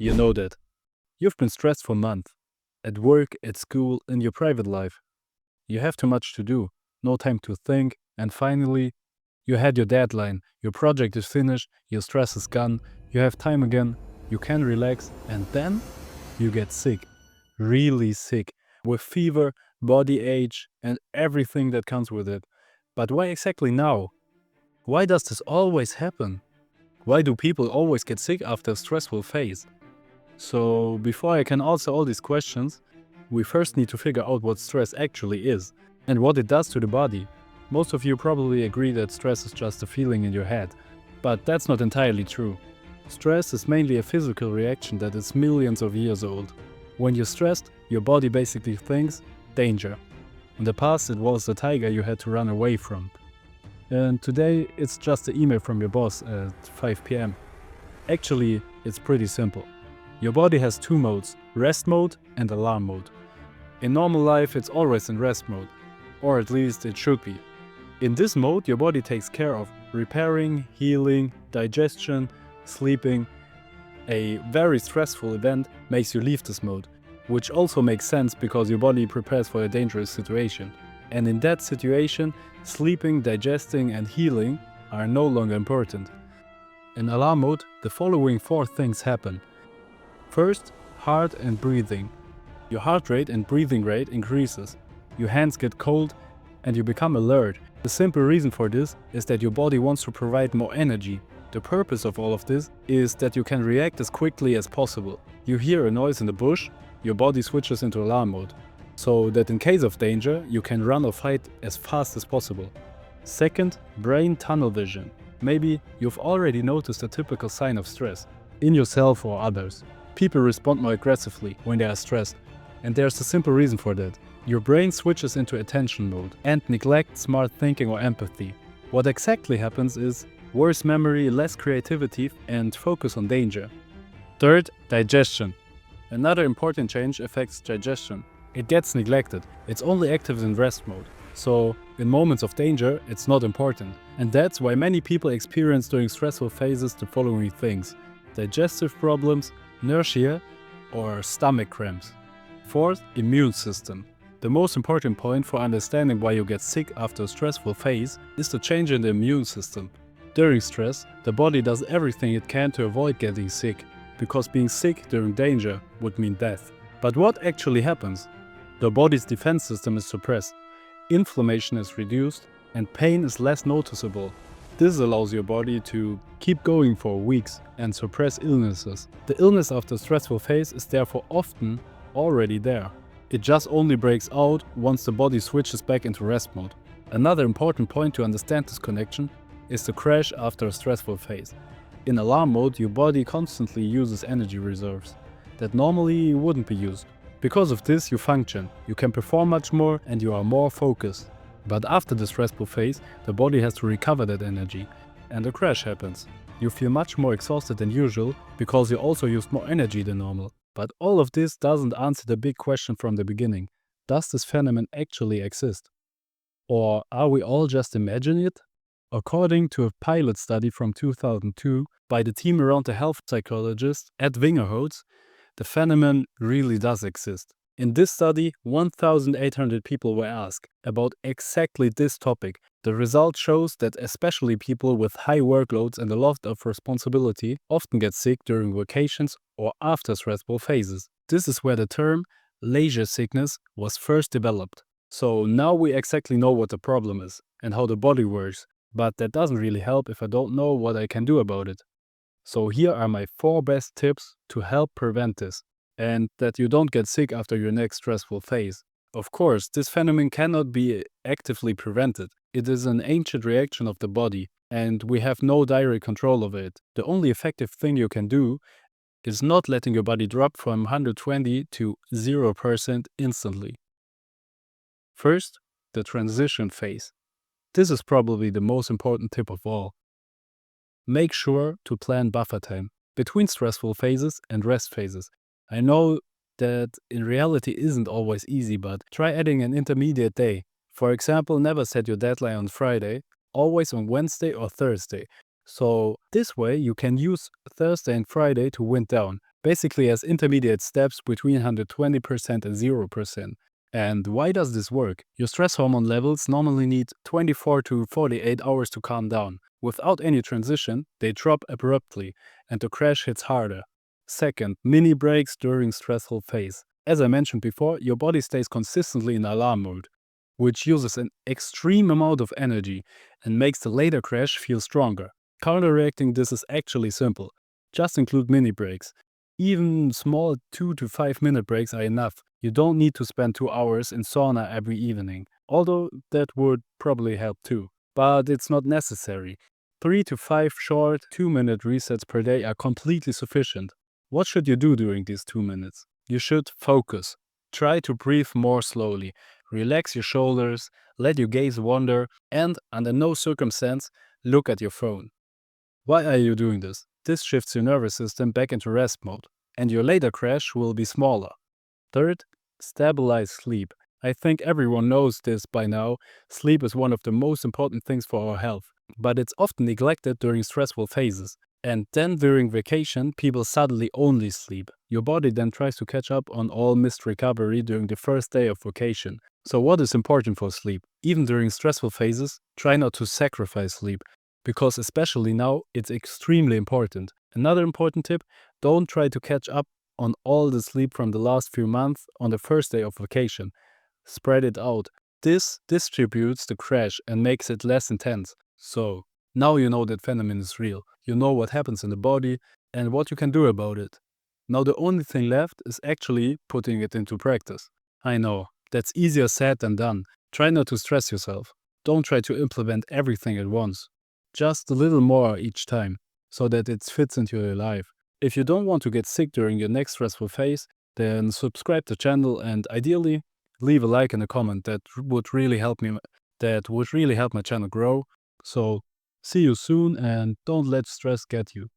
You know that. You've been stressed for months. At work, at school, in your private life. You have too much to do, no time to think, and finally, you had your deadline, your project is finished, your stress is gone, you have time again, you can relax, and then you get sick. Really sick. With fever, body ache, and everything that comes with it. But why exactly now? Why does this always happen? Why do people always get sick after a stressful phase? So, before I can answer all these questions, we first need to figure out what stress actually is and what it does to the body. Most of you probably agree that stress is just a feeling in your head, but that's not entirely true. Stress is mainly a physical reaction that is millions of years old. When you're stressed, your body basically thinks danger. In the past, it was the tiger you had to run away from. And today, it's just an email from your boss at 5 pm. Actually, it's pretty simple. Your body has two modes, rest mode and alarm mode. In normal life, it's always in rest mode, or at least it should be. In this mode, your body takes care of repairing, healing, digestion, sleeping. A very stressful event makes you leave this mode, which also makes sense because your body prepares for a dangerous situation. And in that situation, sleeping, digesting, and healing are no longer important. In alarm mode, the following four things happen. First, heart and breathing. Your heart rate and breathing rate increases. Your hands get cold and you become alert. The simple reason for this is that your body wants to provide more energy. The purpose of all of this is that you can react as quickly as possible. You hear a noise in the bush, your body switches into alarm mode, so that in case of danger, you can run or fight as fast as possible. Second, brain tunnel vision. Maybe you've already noticed a typical sign of stress, in yourself or others. People respond more aggressively when they are stressed, and there's a simple reason for that. Your brain switches into attention mode and neglects smart thinking or empathy. What exactly happens is worse memory, less creativity, and focus on danger. Third, digestion. Another important change affects digestion. It gets neglected. It's only active in rest mode. So, in moments of danger, it's not important. And that's why many people experience during stressful phases the following things: digestive problems, nausea, or stomach cramps. Fourth, immune system. The most important point for understanding why you get sick after a stressful phase is the change in the immune system. During stress, the body does everything it can to avoid getting sick, because being sick during danger would mean death. But what actually happens? The body's defense system is suppressed, inflammation is reduced, and pain is less noticeable. This allows your body to keep going for weeks and suppress illnesses. The illness after a stressful phase is therefore often already there. It just only breaks out once the body switches back into rest mode. Another important point to understand this connection is the crash after a stressful phase. In alarm mode, your body constantly uses energy reserves that normally wouldn't be used. Because of this, you function, you can perform much more, and you are more focused. But after the stressful phase, the body has to recover that energy, and a crash happens. You feel much more exhausted than usual because you also used more energy than normal. But all of this doesn't answer the big question from the beginning. Does this phenomenon actually exist? Or are we all just imagining it? According to a pilot study from 2002 by the team around the health psychologist Ed Wingerholtz, the phenomenon really does exist. In this study, 1,800 people were asked about exactly this topic. The result shows that especially people with high workloads and a lot of responsibility often get sick during vacations or after stressful phases. This is where the term leisure sickness was first developed. So now we exactly know what the problem is and how the body works, but that doesn't really help if I don't know what I can do about it. So here are my 4 best tips to help prevent this, and that you don't get sick after your next stressful phase. Of course, this phenomenon cannot be actively prevented. It is an ancient reaction of the body, and we have no direct control of it. The only effective thing you can do is not letting your body drop from 120 to 0% instantly. First, the transition phase. This is probably the most important tip of all. Make sure to plan buffer time between stressful phases and rest phases. I know that in reality isn't always easy, but try adding an intermediate day. For example, never set your deadline on Friday, always on Wednesday or Thursday. So this way you can use Thursday and Friday to wind down, basically as intermediate steps between 120% and 0%. And why does this work? Your stress hormone levels normally need 24 to 48 hours to calm down. Without any transition, they drop abruptly, and the crash hits harder. Second, mini breaks during stressful phase. As I mentioned before, your body stays consistently in alarm mode, which uses an extreme amount of energy and makes the later crash feel stronger. Counteracting this is actually simple. Just include mini breaks. Even small 2 to 5 minute breaks are enough. You don't need to spend 2 hours in sauna every evening, although that would probably help too. But it's not necessary. 3 to 5 short 2-minute resets per day are completely sufficient. What should you do during these 2 minutes? You should focus. Try to breathe more slowly. Relax your shoulders, let your gaze wander, and, under no circumstance, look at your phone. Why are you doing this? This shifts your nervous system back into rest mode, and your later crash will be smaller. Third, stabilize sleep. I think everyone knows this by now. Sleep is one of the most important things for our health, but it's often neglected during stressful phases. And then during vacation, people suddenly only sleep. Your body then tries to catch up on all missed recovery during the first day of vacation. So what is important for sleep? Even during stressful phases, try not to sacrifice sleep, because especially now, it's extremely important. Another important tip, don't try to catch up on all the sleep from the last few months on the first day of vacation. Spread it out. This distributes the crash and makes it less intense. So, now you know that phenomenon is real. You know what happens in the body and what you can do about it. Now the only thing left is actually putting it into practice. I know, that's easier said than done. Try not to stress yourself. Don't try to implement everything at once. Just a little more each time, so that it fits into your life. If you don't want to get sick during your next stressful phase, then subscribe to the channel and ideally leave a like and a comment. That would really help me. That would really help my channel grow. So see you soon and don't let stress get you.